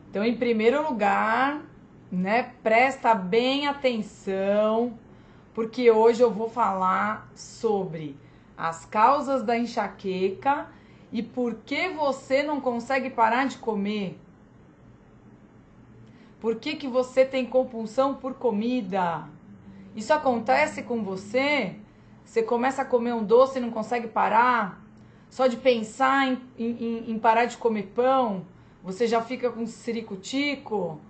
Então, em primeiro lugar, né, presta bem atenção, porque hoje eu vou falar sobre as causas da enxaqueca e por que você não consegue parar de comer. Por que que você tem compulsão por comida? Isso acontece com você? Você começa a comer um doce e não consegue parar? Só de pensar em parar de comer pão, você já fica com ciricutico?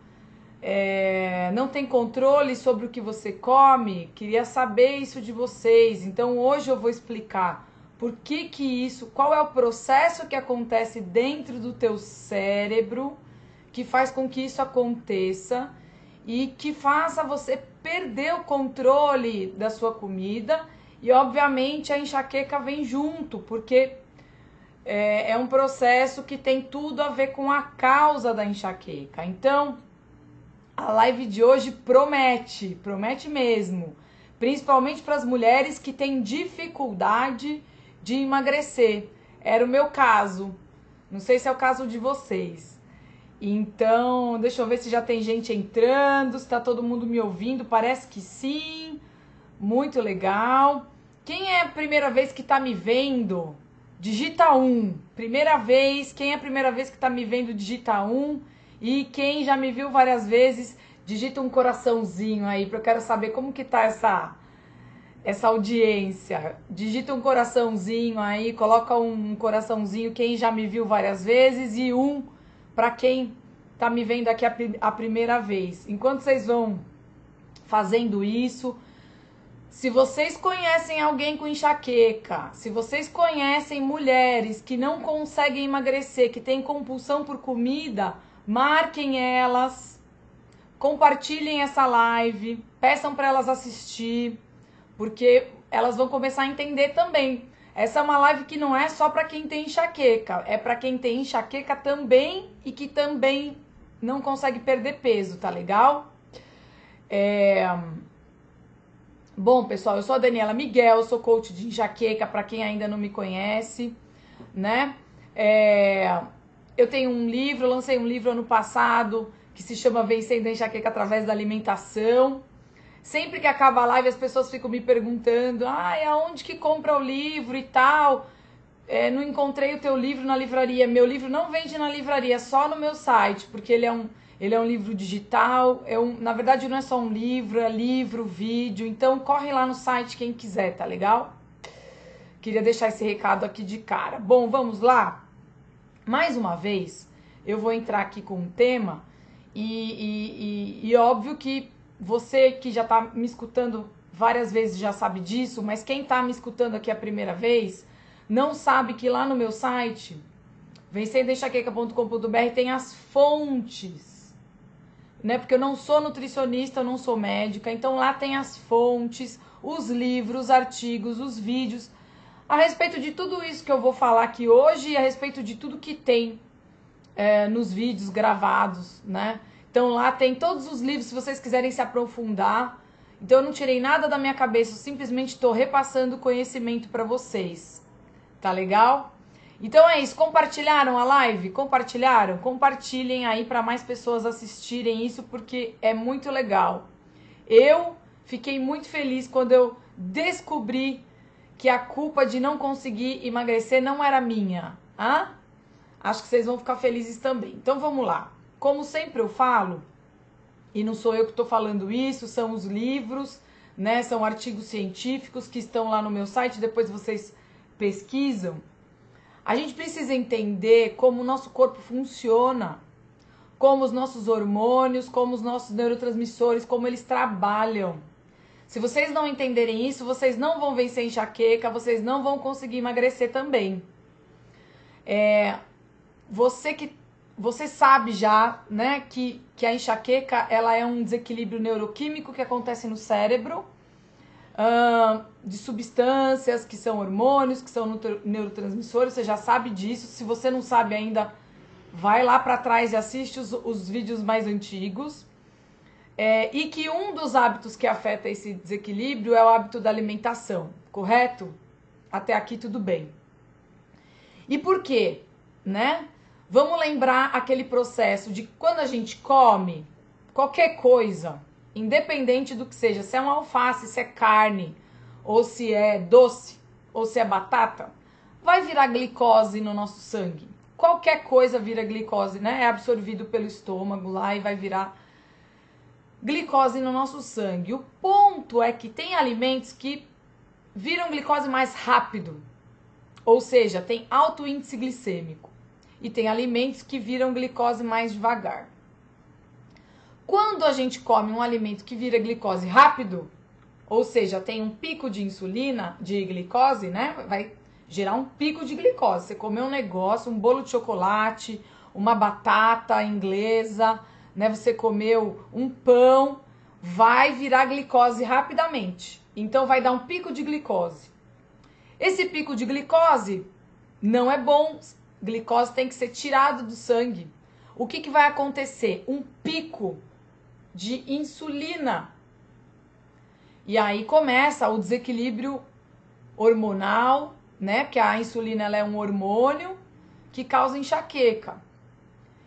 Não tem controle sobre o que você come? Queria saber isso de vocês. Então hoje eu vou explicar por que isso, qual é o processo que acontece dentro do teu cérebro que faz com que isso aconteça e que faça você perder o controle da sua comida. E obviamente a enxaqueca vem junto, porque é um processo que tem tudo a ver com a causa da enxaqueca. Então, a live de hoje promete mesmo, principalmente para as mulheres que têm dificuldade de emagrecer. Era o meu caso, não sei se é o caso de vocês. Então, deixa eu ver se já tem gente entrando, se está todo mundo me ouvindo, parece que sim, muito legal. Quem é a primeira vez que está me vendo? Digita 1. Primeira vez, quem é a primeira vez que está me vendo, digita 1. E quem já me viu várias vezes, digita um coraçãozinho aí, porque eu quero saber como que tá essa audiência. Digita um coraçãozinho aí, coloca um coraçãozinho quem já me viu várias vezes e um para quem tá me vendo aqui a primeira vez. Enquanto vocês vão fazendo isso, se vocês conhecem alguém com enxaqueca, se vocês conhecem mulheres que não conseguem emagrecer, que têm compulsão por comida, marquem elas, compartilhem essa live, peçam para elas assistir, porque elas vão começar a entender também. Essa é uma live que não é só para quem tem enxaqueca, é para quem tem enxaqueca também e que também não consegue perder peso, tá legal? Bom, pessoal, eu sou a Daniela Miguel, sou coach de enxaqueca, para quem ainda não me conhece, né? Eu tenho um livro, lancei um livro ano passado, que se chama Vencendo a Enxaqueca através da Alimentação. Sempre que acaba a live, as pessoas ficam me perguntando, aonde que compra o livro e tal? Não encontrei o teu livro na livraria. Meu livro não vende na livraria, só no meu site, porque ele é um livro digital, na verdade não é só um livro, é livro, vídeo, então corre lá no site quem quiser, tá legal? Queria deixar esse recado aqui de cara. Bom, vamos lá? Mais uma vez, eu vou entrar aqui com um tema e óbvio que você que já tá me escutando várias vezes já sabe disso, mas quem tá me escutando aqui a primeira vez não sabe que lá no meu site, vencendoenxaqueca.com.br, tem as fontes, né? Porque eu não sou nutricionista, eu não sou médica, então lá tem as fontes, os livros, os artigos, os vídeos, a respeito de tudo isso que eu vou falar aqui hoje e a respeito de tudo que tem nos vídeos gravados, né? Então lá tem todos os livros, se vocês quiserem se aprofundar. Então eu não tirei nada da minha cabeça, eu simplesmente estou repassando conhecimento para vocês. Tá legal? Então é isso, compartilharam a live? Compartilharam? Compartilhem aí para mais pessoas assistirem isso, porque é muito legal. Eu fiquei muito feliz quando eu descobri que a culpa de não conseguir emagrecer não era minha. Acho que vocês vão ficar felizes também. Então vamos lá. Como sempre eu falo, e não sou eu que estou falando isso, são os livros, né? São artigos científicos que estão lá no meu site, depois vocês pesquisam. A gente precisa entender como o nosso corpo funciona, como os nossos hormônios, como os nossos neurotransmissores, como eles trabalham. Se vocês não entenderem isso, vocês não vão vencer a enxaqueca, vocês não vão conseguir emagrecer também. Você sabe já, né, que a enxaqueca ela é um desequilíbrio neuroquímico que acontece no cérebro, de substâncias que são hormônios, que são neurotransmissores, você já sabe disso. Se você não sabe ainda, vai lá para trás e assiste os vídeos mais antigos. E que um dos hábitos que afeta esse desequilíbrio é o hábito da alimentação, correto? Até aqui tudo bem. E por quê? Né? Vamos lembrar aquele processo de quando a gente come qualquer coisa, independente do que seja, se é um alface, se é carne, ou se é doce, ou se é batata, vai virar glicose no nosso sangue. Qualquer coisa vira glicose, né? É absorvido pelo estômago lá e vai virar glicose no nosso sangue. O ponto é que tem alimentos que viram glicose mais rápido, ou seja, tem alto índice glicêmico. E tem alimentos que viram glicose mais devagar. Quando a gente come um alimento que vira glicose rápido, ou seja, tem um pico de insulina, de glicose, né? Vai gerar um pico de glicose. Você comeu um negócio, um bolo de chocolate, uma batata inglesa, né? Você comeu um pão, vai virar glicose rapidamente. Então vai dar um pico de glicose. Esse pico de glicose não é bom. Glicose tem que ser tirado do sangue. O que vai acontecer? Um pico de insulina. E aí começa o desequilíbrio hormonal, né? Porque a insulina ela é um hormônio que causa enxaqueca.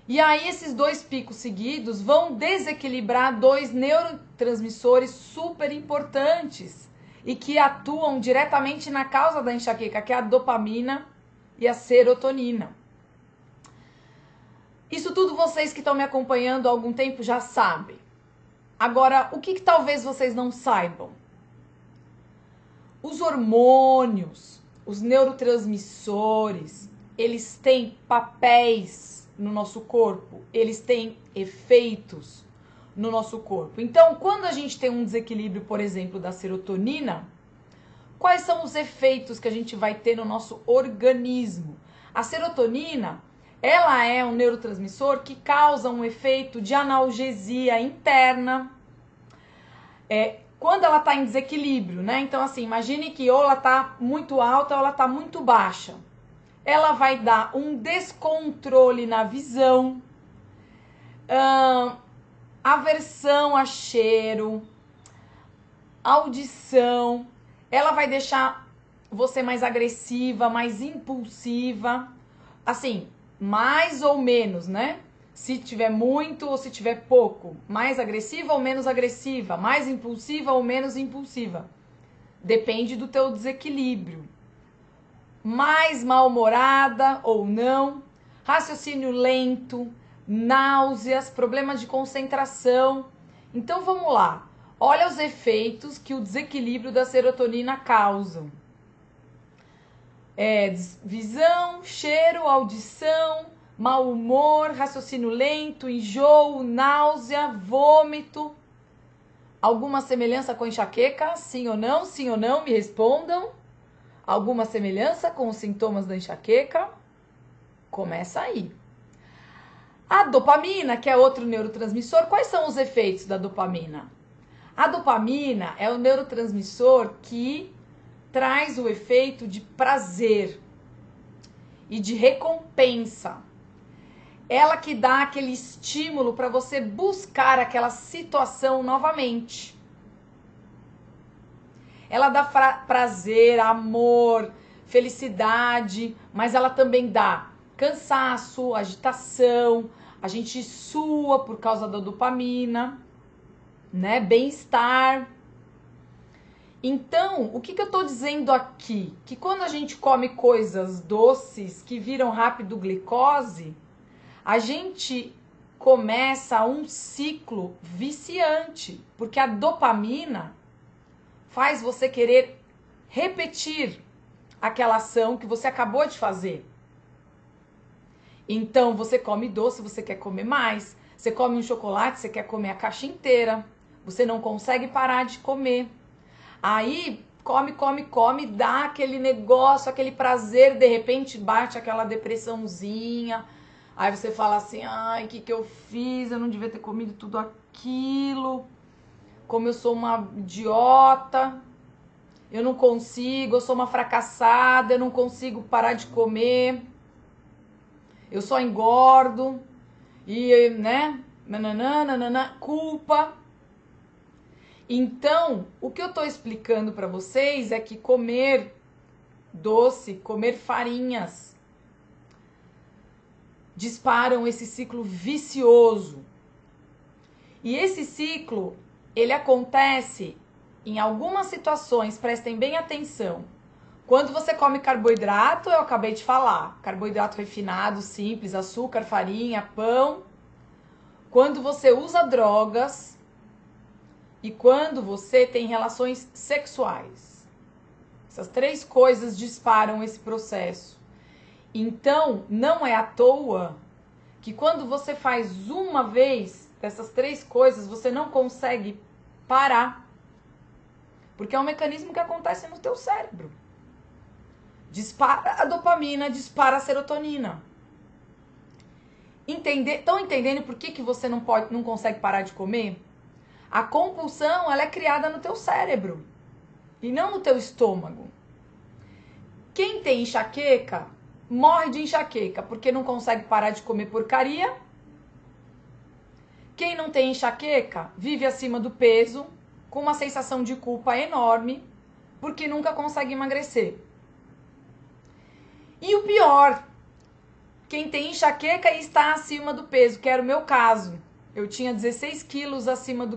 E aí esses dois picos seguidos vão desequilibrar dois neurotransmissores super importantes e que atuam diretamente na causa da enxaqueca, que é a dopamina e a serotonina. Isso tudo vocês que estão me acompanhando há algum tempo já sabem. Agora, o que talvez vocês não saibam? Os hormônios, os neurotransmissores, eles têm papéis no nosso corpo, eles têm efeitos no nosso corpo. Então, quando a gente tem um desequilíbrio, por exemplo, da serotonina, quais são os efeitos que a gente vai ter no nosso organismo? A serotonina, ela é um neurotransmissor que causa um efeito de analgesia interna, quando ela está em desequilíbrio, né? Então, assim, imagine que ou ela está muito alta ou ela está muito baixa. Ela vai dar um descontrole na visão, aversão a cheiro, audição. Ela vai deixar você mais agressiva, mais impulsiva, assim, mais ou menos, né? Se tiver muito ou se tiver pouco, mais agressiva ou menos agressiva, mais impulsiva ou menos impulsiva. Depende do teu desequilíbrio. Mais mal-humorada ou não, raciocínio lento, náuseas, problemas de concentração. Então vamos lá. Olha os efeitos que o desequilíbrio da serotonina causa. Visão, cheiro, audição, mau humor, raciocínio lento, enjoo, náusea, vômito. Alguma semelhança com enxaqueca? Sim ou não? Sim ou não? Me respondam. Alguma semelhança com os sintomas da enxaqueca? Começa aí. A dopamina, que é outro neurotransmissor, quais são os efeitos da dopamina? A dopamina é o neurotransmissor que traz o efeito de prazer e de recompensa. Ela que dá aquele estímulo para você buscar aquela situação novamente. Ela dá prazer, amor, felicidade, mas ela também dá cansaço, agitação, a gente sua por causa da dopamina, né? Bem-estar. Então, o que eu tô dizendo aqui? Que quando a gente come coisas doces que viram rápido glicose, a gente começa um ciclo viciante, porque a dopamina faz você querer repetir aquela ação que você acabou de fazer. Então, você come doce, você quer comer mais. Você come um chocolate, você quer comer a caixa inteira. Você não consegue parar de comer. Aí, come, dá aquele negócio, aquele prazer, de repente bate aquela depressãozinha. Aí você fala assim, ai, o que eu fiz? Eu não devia ter comido tudo aquilo. Como eu sou uma idiota. Eu não consigo, eu sou uma fracassada, eu não consigo parar de comer. Eu só engordo. E, né? Nananana, culpa. Então, o que eu tô explicando para vocês é que comer doce, comer farinhas disparam esse ciclo vicioso. E esse ciclo, ele acontece em algumas situações, prestem bem atenção. Quando você come carboidrato, eu acabei de falar, carboidrato refinado, simples, açúcar, farinha, pão. Quando você usa drogas e quando você tem relações sexuais. Essas três coisas disparam esse processo. Então, não é à toa que quando você faz uma vez dessas três coisas, você não consegue parar. Porque é um mecanismo que acontece no teu cérebro. Dispara a dopamina, dispara a serotonina. Estão entendendo por que você não consegue parar de comer? A compulsão, ela é criada no teu cérebro e não no teu estômago. Quem tem enxaqueca, morre de enxaqueca porque não consegue parar de comer porcaria. Quem não tem enxaqueca, vive acima do peso, com uma sensação de culpa enorme, porque nunca consegue emagrecer. E o pior, quem tem enxaqueca e está acima do peso, que era o meu caso. Eu tinha 16 quilos acima do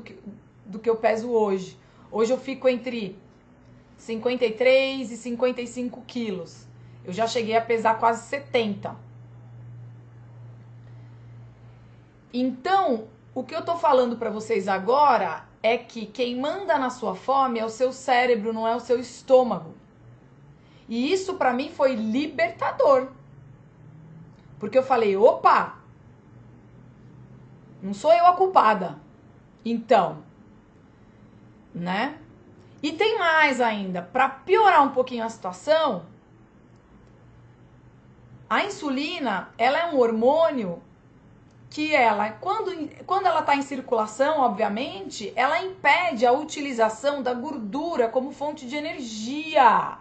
que eu peso hoje. Hoje eu fico entre 53 e 55 quilos. Eu já cheguei a pesar quase 70. Então, o que eu tô falando para vocês agora é que quem manda na sua fome é o seu cérebro, não é o seu estômago. E isso para mim foi libertador. Porque eu falei, opa, não sou eu a culpada. Então, né? E tem mais ainda, para piorar um pouquinho a situação, a insulina, ela é um hormônio que ela, quando ela está em circulação, obviamente, ela impede a utilização da gordura como fonte de energia.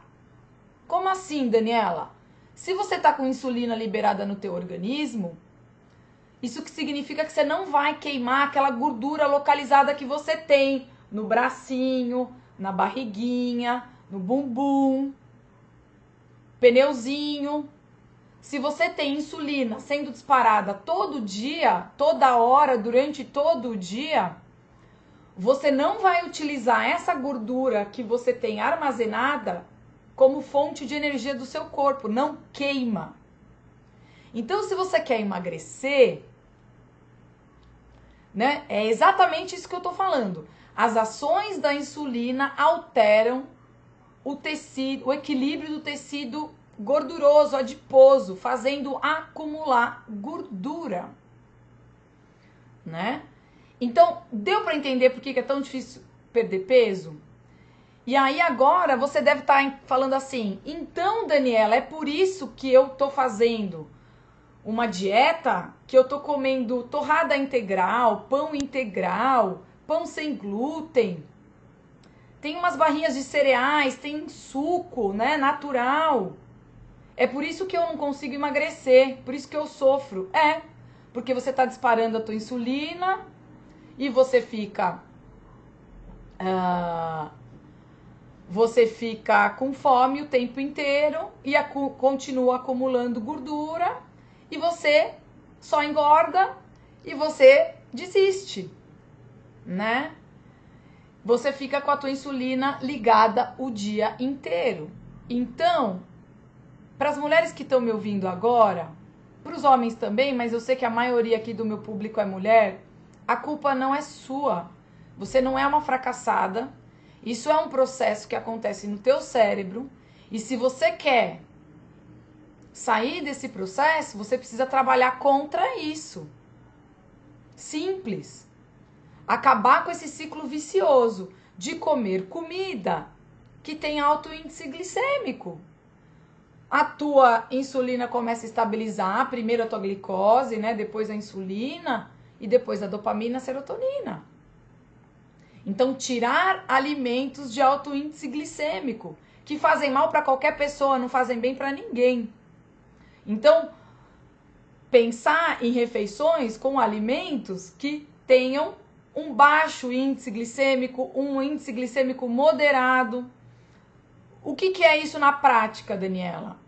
Como assim, Daniela? Se você está com insulina liberada no teu organismo, isso que significa que você não vai queimar aquela gordura localizada que você tem no bracinho, na barriguinha, no bumbum, pneuzinho. Se você tem insulina sendo disparada todo dia, toda hora, durante todo o dia, você não vai utilizar essa gordura que você tem armazenada como fonte de energia do seu corpo, não queima. Então, se você quer emagrecer, né, é exatamente isso que eu tô falando. As ações da insulina alteram o tecido, o equilíbrio do tecido gorduroso, adiposo, fazendo acumular gordura, né? Então, deu para entender por que é tão difícil perder peso? E aí agora você deve estar falando assim, então, Daniela, é por isso que eu tô fazendo uma dieta, que eu tô comendo torrada integral, pão sem glúten, tem umas barrinhas de cereais, tem suco, né, natural. É por isso que eu não consigo emagrecer, por isso que eu sofro. Porque você tá disparando a tua insulina e você fica com fome o tempo inteiro e continua acumulando gordura e você só engorda e você desiste, né? Você fica com a tua insulina ligada o dia inteiro. Então, para as mulheres que estão me ouvindo agora, para os homens também, mas eu sei que a maioria aqui do meu público é mulher, a culpa não é sua. Você não é uma fracassada. Isso é um processo que acontece no teu cérebro. E se você quer sair desse processo, você precisa trabalhar contra isso. Simples. Acabar com esse ciclo vicioso de comer comida que tem alto índice glicêmico. A tua insulina começa a estabilizar, primeiro a tua glicose, né? Depois a insulina e depois a dopamina, a serotonina. Então, tirar alimentos de alto índice glicêmico, que fazem mal para qualquer pessoa, não fazem bem para ninguém. Então, pensar em refeições com alimentos que tenham um baixo índice glicêmico, um índice glicêmico moderado. O que é isso na prática, Daniela?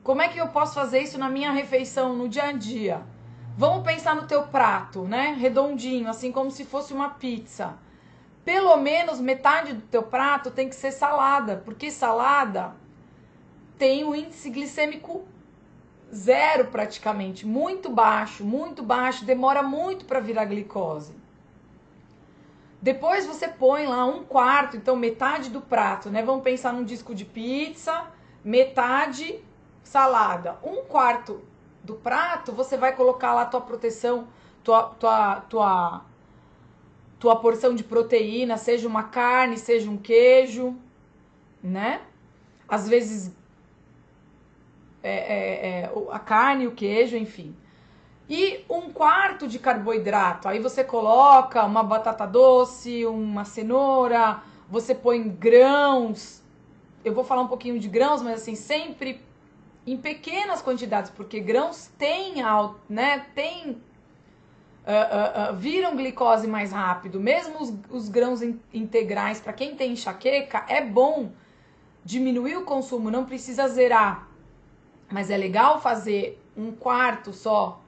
Como é que eu posso fazer isso na minha refeição, no dia a dia? Vamos pensar no teu prato, né? Redondinho, assim como se fosse uma pizza. Pelo menos metade do teu prato tem que ser salada, porque salada tem um índice glicêmico zero praticamente, muito baixo, demora muito para virar glicose. Depois você põe lá 1/4, então metade do prato, né? Vamos pensar num disco de pizza, metade salada. 1/4 do prato, você vai colocar lá tua proteção, tua porção de proteína, seja uma carne, seja um queijo, né? Às vezes a carne, o queijo, enfim. E 1/4 de carboidrato. Aí você coloca uma batata doce, uma cenoura, você põe grãos. Eu vou falar um pouquinho de grãos, mas assim, sempre em pequenas quantidades, porque grãos viram glicose mais rápido. Mesmo os grãos integrais, para quem tem enxaqueca, é bom diminuir o consumo, não precisa zerar. Mas é legal fazer 1/4 só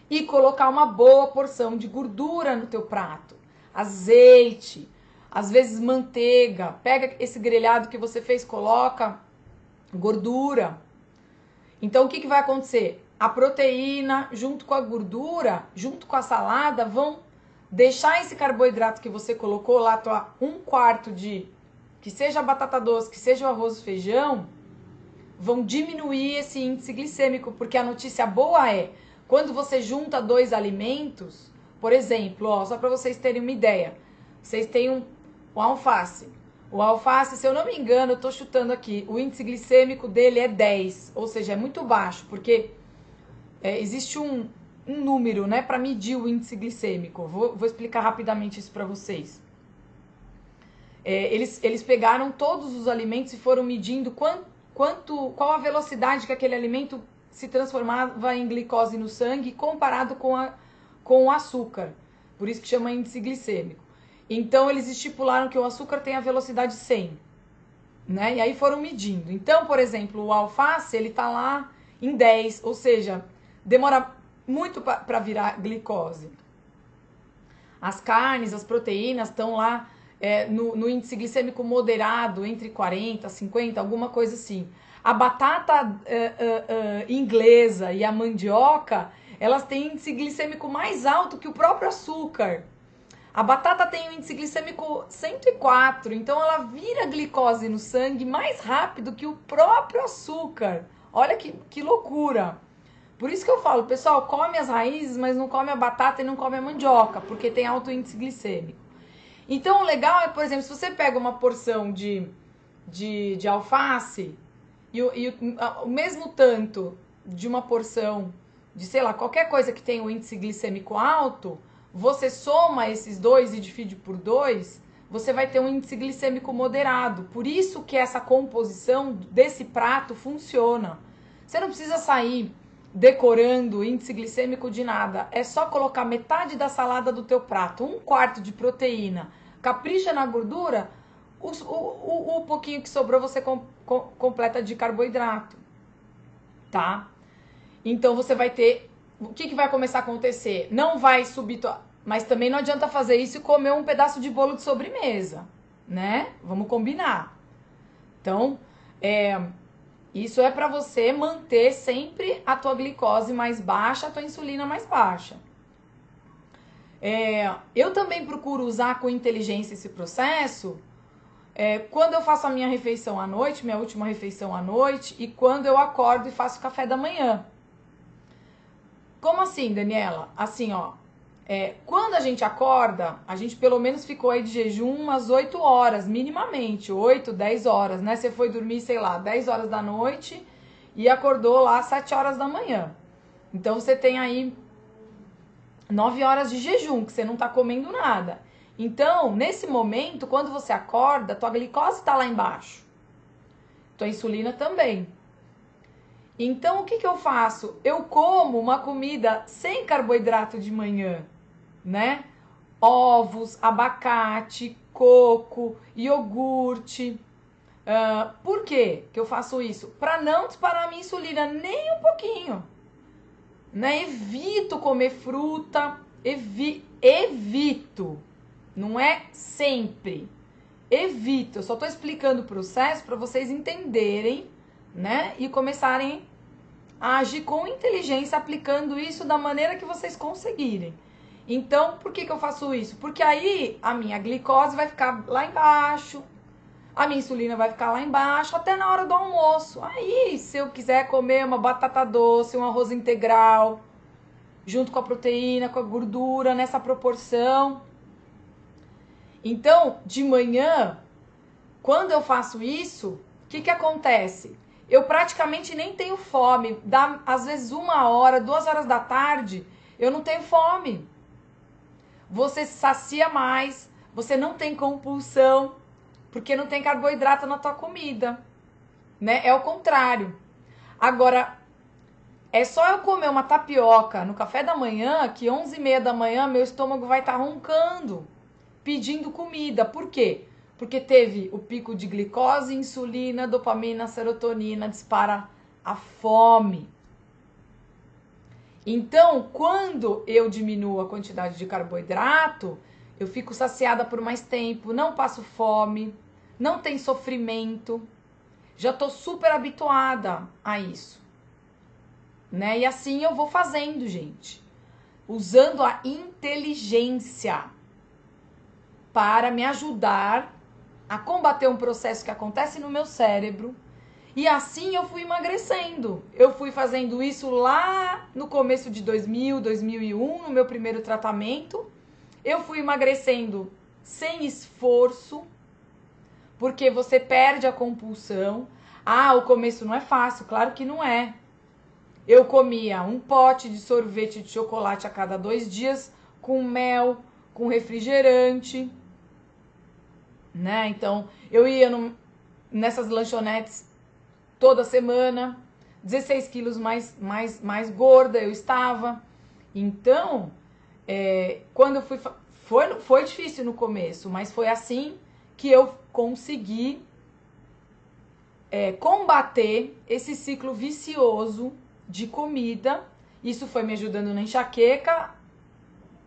e colocar uma boa porção de gordura no teu prato. Azeite, às vezes manteiga. Pega esse grelhado que você fez, coloca gordura. Então o que vai acontecer? A proteína junto com a gordura, junto com a salada, vão deixar esse carboidrato que você colocou lá, tua 1/4 de, que seja batata doce, que seja o arroz e feijão, vão diminuir esse índice glicêmico, porque a notícia boa é, quando você junta 2 alimentos, por exemplo, ó, só para vocês terem uma ideia, vocês têm o alface. O alface, se eu não me engano, eu tô chutando aqui, o índice glicêmico dele é 10, ou seja, é muito baixo, porque existe um número, né, para medir o índice glicêmico. Vou explicar rapidamente isso para vocês. Eles pegaram todos os alimentos e foram medindo qual a velocidade que aquele alimento se transformava em glicose no sangue comparado com o açúcar. Por isso que chama índice glicêmico. Então, eles estipularam que o açúcar tem a velocidade 100, né? E aí foram medindo. Então, por exemplo, o alface, ele tá lá em 10, ou seja, demora muito para virar glicose. As carnes, as proteínas estão lá no índice glicêmico moderado, entre 40 e 50, alguma coisa assim. A batata inglesa e a mandioca, elas têm índice glicêmico mais alto que o próprio açúcar. A batata tem um índice glicêmico 104, então ela vira glicose no sangue mais rápido que o próprio açúcar. Olha que loucura. Por isso que eu falo, pessoal, come as raízes, mas não come a batata e não come a mandioca, porque tem alto índice glicêmico. Então o legal é, por exemplo, se você pega uma porção de alface e o mesmo tanto de uma porção de, sei lá, qualquer coisa que tenha um índice glicêmico alto, você soma esses dois e divide por 2, você vai ter um índice glicêmico moderado. Por isso que essa composição desse prato funciona. Você não precisa sair decorando índice glicêmico de nada. É só colocar metade da salada do teu prato, 1/4 de proteína. Capricha na gordura, o pouquinho que sobrou você completa de carboidrato, tá? Então você vai ter... O que vai começar a acontecer? Não vai subir... Mas também não adianta fazer isso e comer um pedaço de bolo de sobremesa, né? Vamos combinar. Então, isso é para você manter sempre a tua glicose mais baixa, a tua insulina mais baixa. Eu também procuro usar com inteligência esse processo quando eu faço a minha refeição à noite, minha última refeição à noite, e quando eu acordo e faço café da manhã. Como assim, Daniela? Assim, ó, quando a gente acorda, a gente pelo menos ficou aí de jejum umas 8 horas, minimamente, 8, 10 horas, né? Você foi dormir, sei lá, 10 horas da noite e acordou lá às 7 horas da manhã. Então, você tem aí 9 horas de jejum, que você não tá comendo nada. Então, nesse momento, quando você acorda, tua glicose tá lá embaixo. Tua insulina também. Então, o que eu faço? Eu como uma comida sem carboidrato de manhã, né? Ovos, abacate, coco, iogurte, Por que eu faço isso? Para não disparar a minha insulina nem um pouquinho. Né? Evito comer fruta, evito. Não é sempre. Evito. Eu só tô explicando o processo para vocês entenderem, né? E começarem a agir com inteligência, aplicando isso da maneira que vocês conseguirem. Então, por que eu faço isso? Porque aí a minha glicose vai ficar lá embaixo, a minha insulina vai ficar lá embaixo, até na hora do almoço. Aí, se eu quiser comer uma batata doce, um arroz integral, junto com a proteína, com a gordura, nessa proporção. Então, de manhã, quando eu faço isso, o que acontece? Eu praticamente nem tenho fome. Dá, às vezes, 1h, 2h da tarde, eu não tenho fome. Você se sacia mais, você não tem compulsão, porque não tem carboidrato na tua comida, né? É o contrário. Agora, é só eu comer uma tapioca no café da manhã, que 11h30 da manhã, meu estômago vai estar roncando, pedindo comida. Por quê? Porque teve o pico de glicose, insulina, dopamina, serotonina, dispara a fome. Então, quando eu diminuo a quantidade de carboidrato, eu fico saciada por mais tempo, não passo fome, não tem sofrimento. Já tô super habituada a isso, né? E assim eu vou fazendo, gente, usando a inteligência para me ajudar a combater um processo que acontece no meu cérebro. E assim eu fui emagrecendo. Eu fui fazendo isso lá no começo de 2001, no meu primeiro tratamento. Eu fui emagrecendo sem esforço, porque você perde a compulsão. Ah, o começo não é fácil, claro que não é. Eu comia um pote de sorvete de chocolate a cada 2 dias, com mel, com refrigerante, né? Então, eu ia nessas lanchonetes toda semana, 16 quilos mais gorda eu estava. Então, quando eu foi difícil no começo, mas foi assim que eu consegui combater esse ciclo vicioso de comida. Isso foi me ajudando na enxaqueca,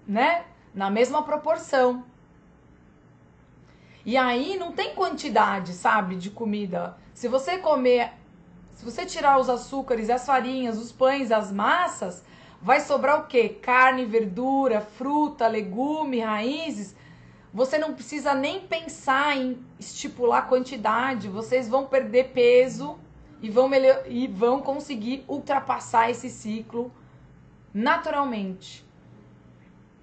né? Na mesma proporção. E aí não tem quantidade, sabe, de comida. Se você comer, se você tirar os açúcares, as farinhas, os pães, as massas, vai sobrar o quê? Carne, verdura, fruta, legume, raízes. Você não precisa nem pensar em estipular quantidade. Vocês vão perder peso e vão conseguir ultrapassar esse ciclo naturalmente,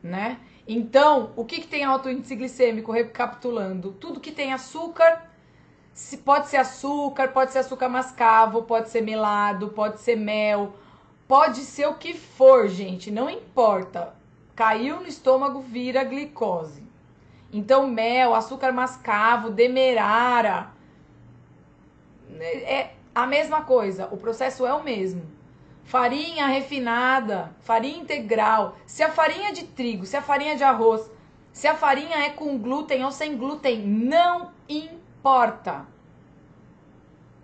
né? Então, o que tem alto índice glicêmico? Recapitulando, tudo que tem açúcar, pode ser açúcar mascavo, pode ser melado, pode ser mel, pode ser o que for, gente, não importa. Caiu no estômago, vira glicose. Então, mel, açúcar mascavo, demerara, é a mesma coisa, o processo é o mesmo. Farinha refinada, farinha integral, se a farinha é de trigo, se a farinha é de arroz, se a farinha é com glúten ou sem glúten, não importa,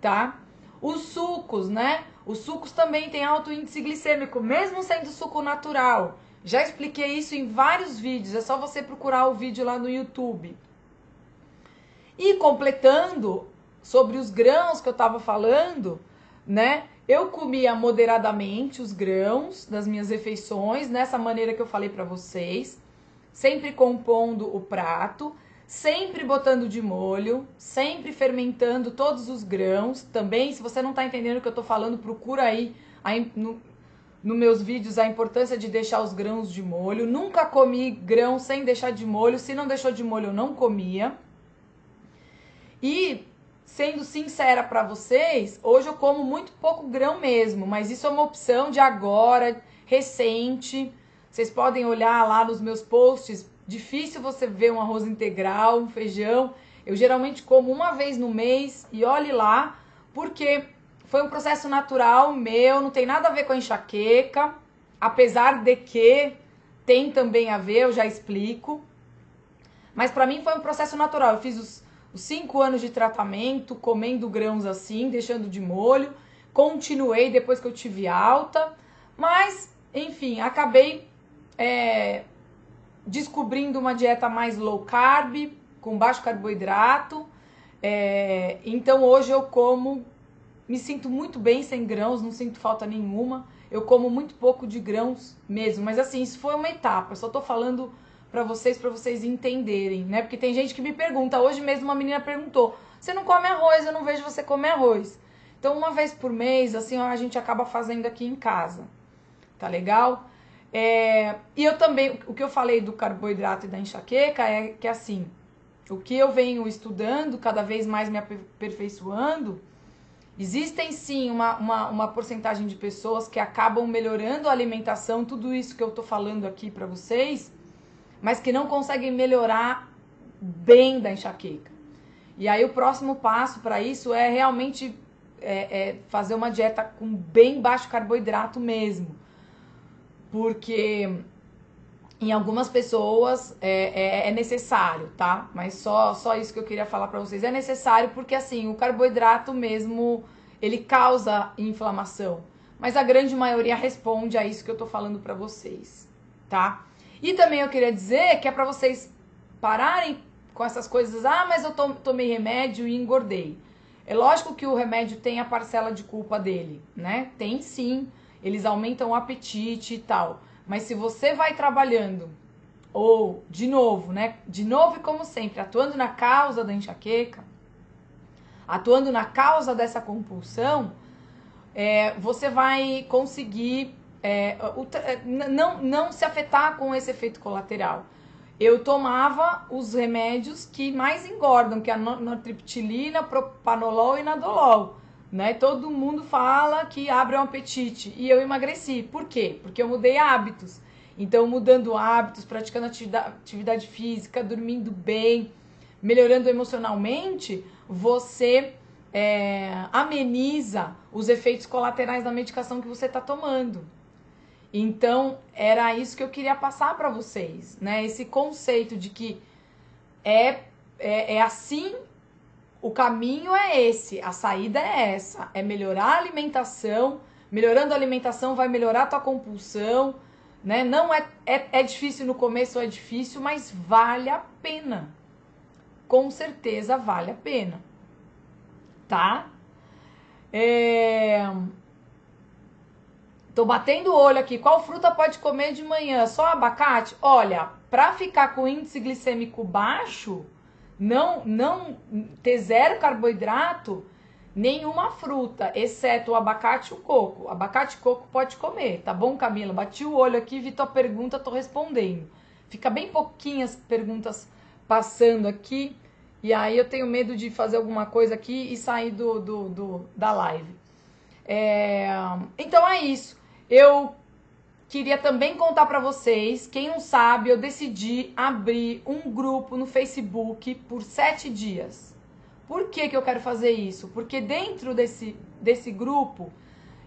tá? Os sucos, né? Os sucos também têm alto índice glicêmico, mesmo sendo suco natural. Já expliquei isso em vários vídeos, é só você procurar o vídeo lá no YouTube. E completando sobre os grãos que eu tava falando, né? Eu comia moderadamente os grãos das minhas refeições, nessa maneira que eu falei pra vocês, sempre compondo o prato, sempre botando de molho, sempre fermentando todos os grãos. Também, se você não tá entendendo o que eu tô falando, procura aí nos meus vídeos a importância de deixar os grãos de molho. Nunca comi grão sem deixar de molho, se não deixou de molho eu não comia. E sendo sincera para vocês, hoje eu como muito pouco grão mesmo, mas isso é uma opção de agora, recente. Vocês podem olhar lá nos meus posts, difícil você ver um arroz integral, um feijão. Eu geralmente como uma vez no mês e olhe lá, porque foi um processo natural meu, não tem nada a ver com a enxaqueca, apesar de que tem também a ver, eu já explico. Mas para mim foi um processo natural, eu fiz os 5 anos de tratamento, comendo grãos assim, deixando de molho. Continuei depois que eu tive alta, mas, enfim, acabei descobrindo uma dieta mais low carb, com baixo carboidrato. Então hoje eu como, me sinto muito bem sem grãos, não sinto falta nenhuma. Eu como muito pouco de grãos mesmo, mas assim, isso foi uma etapa. Eu só tô falando pra vocês entenderem, né? Porque tem gente que me pergunta, hoje mesmo uma menina perguntou, você não come arroz? Eu não vejo você comer arroz. Então uma vez por mês, assim, a gente acaba fazendo aqui em casa, tá legal? E eu também, o que eu falei do carboidrato e da enxaqueca é que assim, o que eu venho estudando, cada vez mais me aperfeiçoando, existem sim uma porcentagem de pessoas que acabam melhorando a alimentação, tudo isso que eu tô falando aqui pra vocês, mas que não conseguem melhorar bem da enxaqueca. E aí o próximo passo para isso é realmente fazer uma dieta com bem baixo carboidrato mesmo. Porque em algumas pessoas é necessário, tá? Mas só isso que eu queria falar pra vocês. É necessário porque, assim, o carboidrato mesmo, ele causa inflamação. Mas a grande maioria responde a isso que eu tô falando pra vocês, tá? E também eu queria dizer que é pra vocês pararem com essas coisas. Ah, mas eu tomei remédio e engordei. É lógico que o remédio tem a parcela de culpa dele, né? Tem sim. Eles aumentam o apetite e tal. Mas se você vai trabalhando, ou de novo, né? De novo e como sempre, atuando na causa da enxaqueca, atuando na causa dessa compulsão, você vai conseguir não se afetar com esse efeito colateral. Eu tomava os remédios que mais engordam, que é a nortriptilina, propanolol e nadolol. Né? Todo mundo fala que abre um apetite e eu emagreci. Por quê? Porque eu mudei hábitos. Então, mudando hábitos, praticando atividade física, dormindo bem, melhorando emocionalmente, você ameniza os efeitos colaterais da medicação que você está tomando. Então, era isso que eu queria passar para vocês, né? Esse conceito de que é assim. O caminho é esse, a saída é essa, é melhorar a alimentação, melhorando a alimentação vai melhorar a tua compulsão, né? Não é difícil no começo, é difícil, mas vale a pena. Com certeza vale a pena, tá? Tô batendo o olho aqui, qual fruta pode comer de manhã? Só abacate? Olha, pra ficar com índice glicêmico baixo, não ter zero carboidrato, nenhuma fruta, exceto o abacate e o coco. Abacate e coco pode comer, tá bom, Camila? Bati o olho aqui, vi tua pergunta, tô respondendo. Fica bem pouquinhas perguntas passando aqui, e aí eu tenho medo de fazer alguma coisa aqui e sair da live. Então é isso. Eu queria também contar pra vocês, quem não sabe, eu decidi abrir um grupo no Facebook por 7 dias. Por que eu quero fazer isso? Porque dentro desse grupo,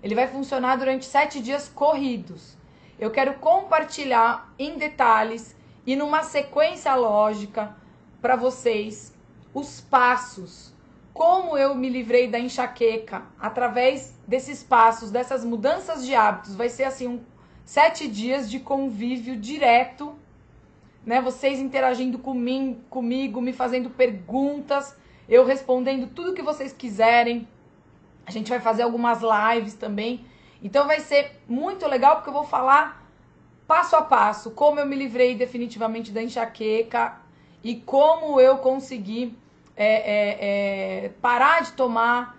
ele vai funcionar durante 7 dias corridos. Eu quero compartilhar em detalhes e numa sequência lógica para vocês os passos, como eu me livrei da enxaqueca através desses passos, dessas mudanças de hábitos. Vai ser assim 7 dias de convívio direto, né? Vocês interagindo comigo, me fazendo perguntas, eu respondendo tudo que vocês quiserem. A gente vai fazer algumas lives também. Então vai ser muito legal porque eu vou falar passo a passo como eu me livrei definitivamente da enxaqueca e como eu consegui parar de tomar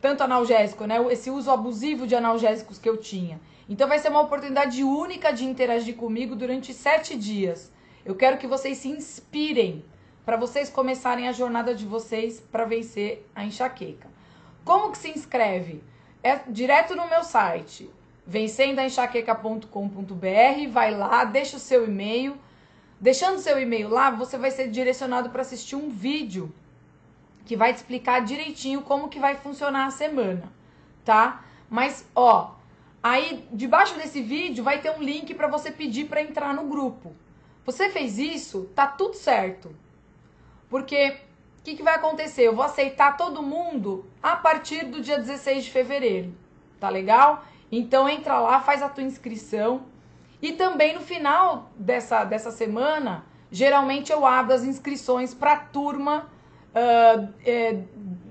tanto analgésico, né? Esse uso abusivo de analgésicos que eu tinha. Então vai ser uma oportunidade única de interagir comigo durante 7 dias. Eu quero que vocês se inspirem para vocês começarem a jornada de vocês para vencer a enxaqueca. Como que se inscreve? É direto no meu site, vencendoaenxaqueca.com.br, vai lá, deixa o seu e-mail. Deixando o seu e-mail lá, você vai ser direcionado para assistir um vídeo que vai te explicar direitinho como que vai funcionar a semana, tá? Mas, ó, aí debaixo desse vídeo vai ter um link para você pedir para entrar no grupo. Você fez isso, tá tudo certo. Porque o que vai acontecer? Eu vou aceitar todo mundo a partir do dia 16 de fevereiro, tá legal? Então entra lá, faz a tua inscrição. E também no final dessa semana, geralmente eu abro as inscrições para a turma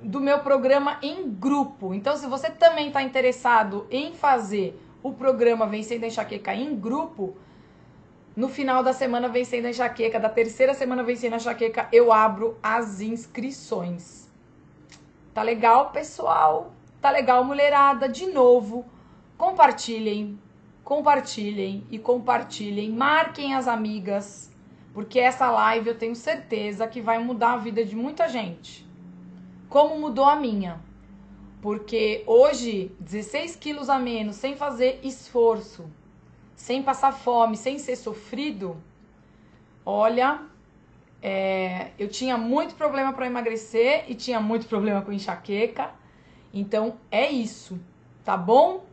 do meu programa em grupo. Então, se você também está interessado em fazer o programa Vencendo a Enxaqueca em grupo, no final da semana Vencendo a Enxaqueca, da terceira semana Vencendo a Enxaqueca, eu abro as inscrições. Tá legal, pessoal? Tá legal, mulherada? De novo, compartilhem, compartilhem e compartilhem. Marquem as amigas, porque essa live eu tenho certeza que vai mudar a vida de muita gente. Como mudou a minha. Porque hoje, 16 quilos a menos, sem fazer esforço, sem passar fome, sem ser sofrido, olha, eu tinha muito problema para emagrecer e tinha muito problema com enxaqueca. Então, é isso, tá bom?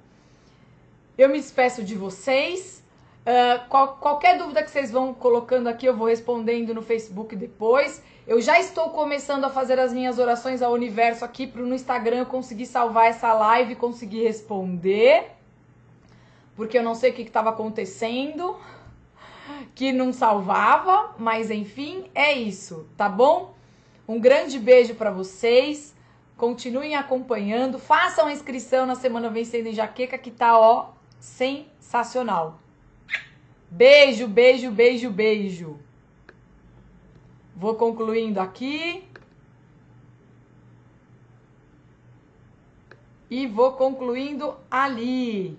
Eu me despeço de vocês. Qualquer dúvida que vocês vão colocando aqui, eu vou respondendo no Facebook depois. Eu já estou começando a fazer as minhas orações ao universo aqui no Instagram. Eu consegui salvar essa live e consegui responder. Porque eu não sei o que estava acontecendo, que não salvava, mas enfim, é isso, tá bom? Um grande beijo para vocês, continuem acompanhando, façam a inscrição na Semana Vencendo Enxaqueca, que tá, ó, sensacional. Beijo, beijo, beijo, beijo. Vou concluindo aqui. E vou concluindo ali.